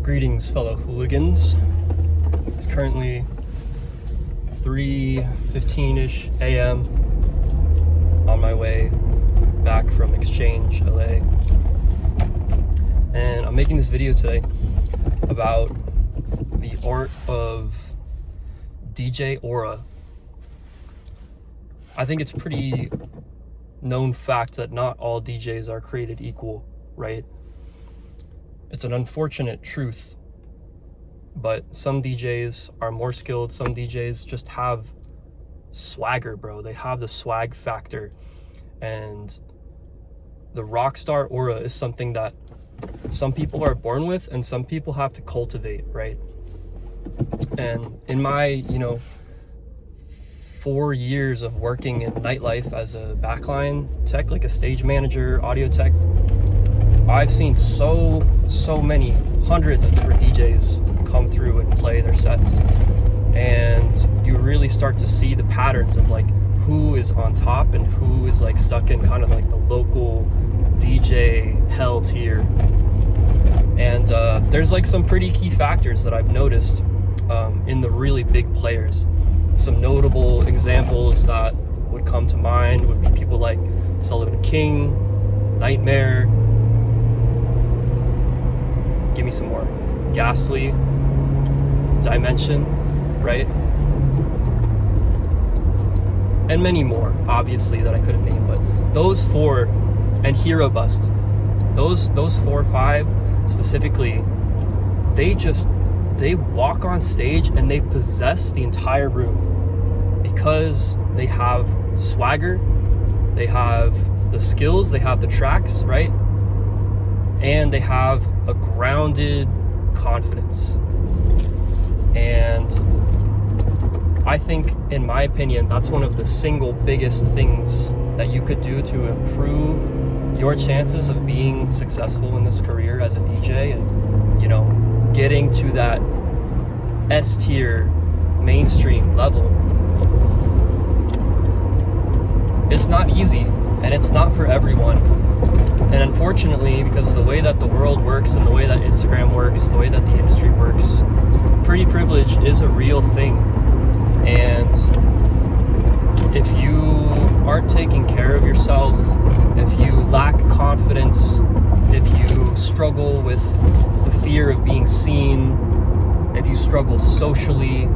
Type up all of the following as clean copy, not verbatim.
Greetings, fellow hooligans. It's currently 3:15-ish a.m. on my way back from Exchange, LA. And I'm making this video today about the art of DJ Aura. I think it's pretty known fact that not all DJs are created equal, right? It's an unfortunate truth, but some DJs are more skilled. Some DJs just have swagger, bro. They have the swag factor, and the rockstar aura is something that some people are born with and some people have to cultivate, right? And in my 4 years of working in nightlife as a backline tech, like a stage manager, audio tech, I've seen so many hundreds of different DJs come through and play their sets, and you really start to see the patterns of like who is on top and who is like stuck in kind of like the local DJ hell tier. And there's like some pretty key factors that I've noticed in the really big players. Some notable examples that would come to mind would be people like Sullivan King, Nightmare, give me some more, Ghastly, Dimension, right? And many more, obviously, that I couldn't name, but those four, and Hero Bust, those 4 or 5 specifically, they walk on stage and they possess the entire room because they have swagger, they have the skills, they have the tracks, right? And they have a grounded confidence. And I think, in my opinion, that's one of the single biggest things that you could do to improve your chances of being successful in this career as a DJ and, getting to that S tier mainstream level. It's not easy, and it's not for everyone. And unfortunately, because of the way that the world works and the way that Instagram works, the way that the industry works, pretty privilege is a real thing. And if you aren't taking care of yourself, if you lack confidence, if you struggle with the fear of being seen, if you struggle socially,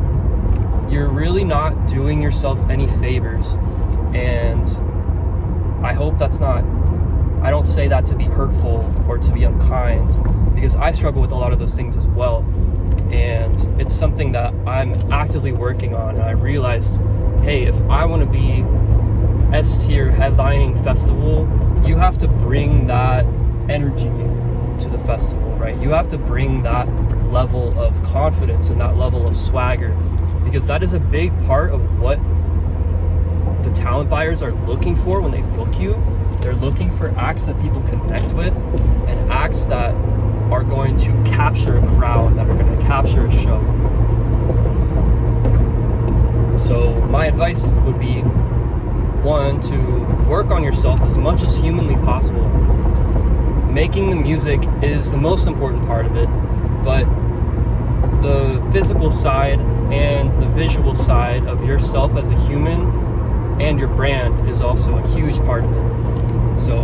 you're really not doing yourself any favors. And I hope that's not, I don't say that to be hurtful or to be unkind, because I struggle with a lot of those things as well. And it's something that I'm actively working on. And I realized, hey, if I want to be S-tier headlining festival, you have to bring that energy to the festival, right? You have to bring that level of confidence and that level of swagger, because that is a big part of what the talent buyers are looking for when they book you. They're looking for acts that people connect with and acts that are going to capture a crowd, that are going to capture a show. So my advice would be, 1, to work on yourself as much as humanly possible. Making the music is the most important part of it, but the physical side and the visual side of yourself as a human and your brand is also a huge part of it. So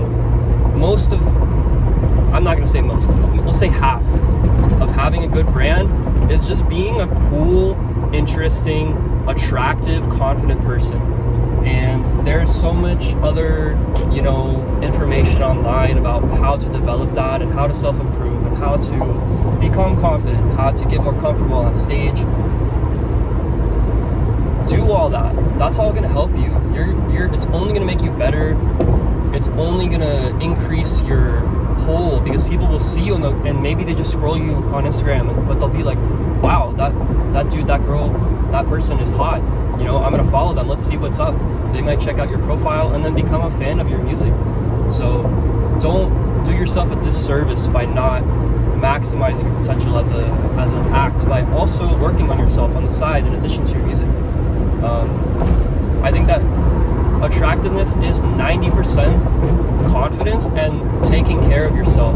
I'm not gonna say most, we'll say half of having a good brand is just being a cool, interesting, attractive, confident person. And there's so much other, information online about how to develop that and how to self-improve and how to become confident, how to get more comfortable on stage. Do all that. That's all gonna help you. It's only gonna make you better. It's only gonna increase your pull, because people will see you and maybe they just scroll you on Instagram, but they'll be like, wow, that dude, that girl, that person is hot. I'm gonna follow them. Let's see what's up. They might check out your profile and then become a fan of your music. So don't do yourself a disservice by not maximizing your potential as an act, by also working on yourself on the side in addition to your music. I think that attractiveness is 90% confidence and taking care of yourself.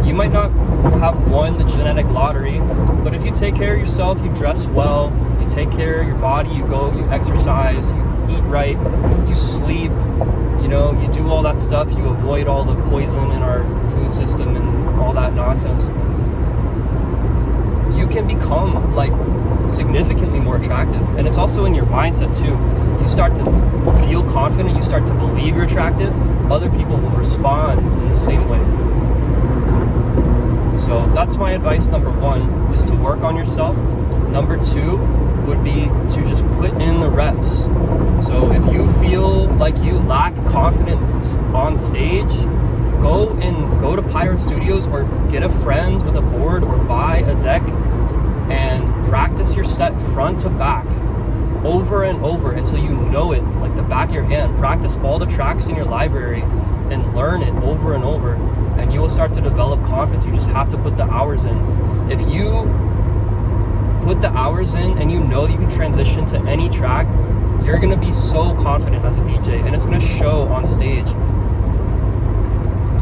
You might not have won the genetic lottery, but if you take care of yourself, you dress well, you take care of your body, you go, you exercise, you eat right, you sleep, you know, you do all that stuff, you avoid all the poison in our food system and all that nonsense, you can become like significantly more attractive. And it's also in your mindset too. You start to feel confident, you start to believe you're attractive, other people will respond in the same way. So that's my advice. Number one is to work on yourself. Number two would be to just put in the reps. So if you feel like you lack confidence on stage, go to Pirate Studios or get a friend with a board or buy a deck and practice your set front to back over and over until you know it like the back of your hand. Practice all the tracks in your library and learn it over and over, and you will start to develop confidence. You just have to put the hours in. If you put the hours in and you know that you can transition to any track, you're going to be so confident as a DJ, and it's going to show on stage.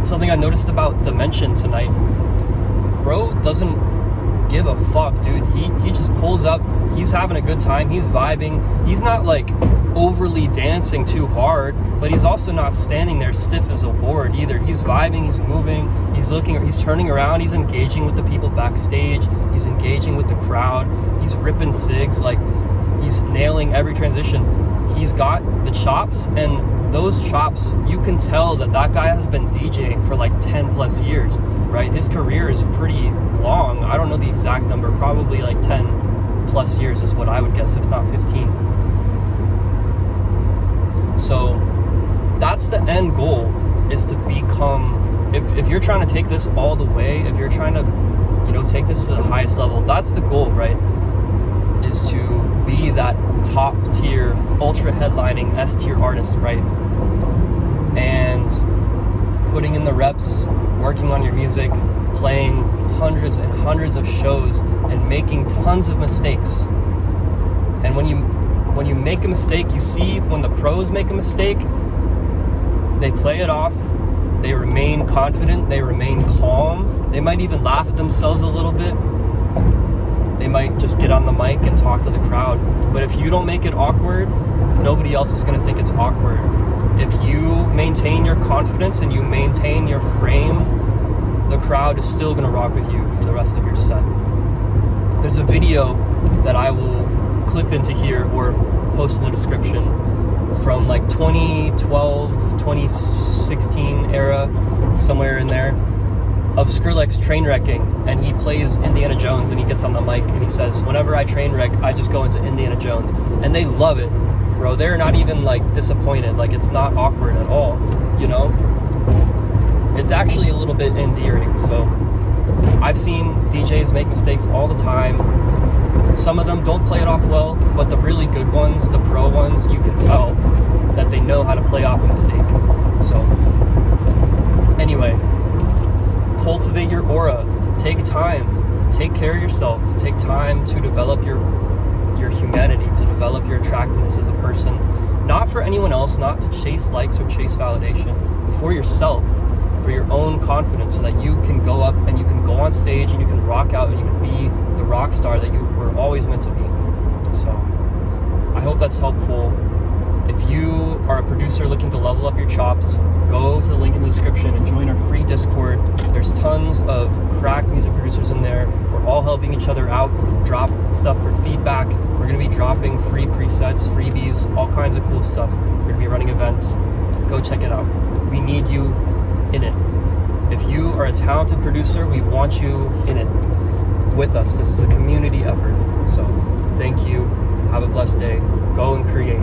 Something I noticed about Dimension tonight, bro doesn't give a fuck, dude. He just pulls up, he's having a good time, he's vibing, he's not like overly dancing too hard, but he's also not standing there stiff as a board either. He's vibing, he's moving, he's looking, he's turning around, he's engaging with the people backstage, he's engaging with the crowd, he's ripping cigs, like he's nailing every transition. He's got the chops, and those chops, you can tell that guy has been DJing for like 10 plus years, right? His career is pretty long. I don't know the exact number, probably like 10 plus years is what I would guess, if not 15. So that's the end goal, is to become, if you're trying to take this all the way, if you're trying to, you know, take this to the highest level, that's the goal, right? Is to be that top tier, ultra headlining S tier artist, right? And putting in the reps, working on your music, playing hundreds and hundreds of shows and making tons of mistakes. And when you make a mistake, you see when the pros make a mistake, they play it off, they remain confident, they remain calm, they might even laugh at themselves a little bit, they might just get on the mic and talk to the crowd. But if you don't make it awkward, nobody else is going to think it's awkward. If you maintain your confidence and you maintain your frame, the crowd is still going to rock with you for the rest of your set. There's a video that I will clip into here or post in the description from like 2012, 2016 era, somewhere in there, of Skrillex train wrecking, and he plays Indiana Jones, and he gets on the mic and he says, whenever I train wreck, I just go into Indiana Jones. And they love it, bro. They're not even like disappointed. Like, it's not awkward at all, you know? It's actually a little bit endearing. So I've seen DJs make mistakes all the time. Some of them don't play it off well, but the really good ones, the pro ones, you can tell that they know how to play off a mistake. So anyway, cultivate your aura. Take time. Take care of yourself. Take time to develop your humanity, to develop your attractiveness as a person. Not for anyone else, not to chase likes or chase validation, but for yourself, for your own confidence, so that you can go up and you can go on stage and you can rock out and you can be the rock star that you were always meant to be. So I hope that's helpful. If you are a producer looking to level up your chops, go to the link in the description and join our free Discord. There's tons of cracked music producers in there. We're all helping each other out. Drop stuff for feedback. We're going to be dropping free presets, freebies, all kinds of cool stuff. We're going to be running events. Go check it out. We need you in it. If you are a talented producer, we want you in it with us. This is a community effort. So thank you. Have a blessed day. Go and create.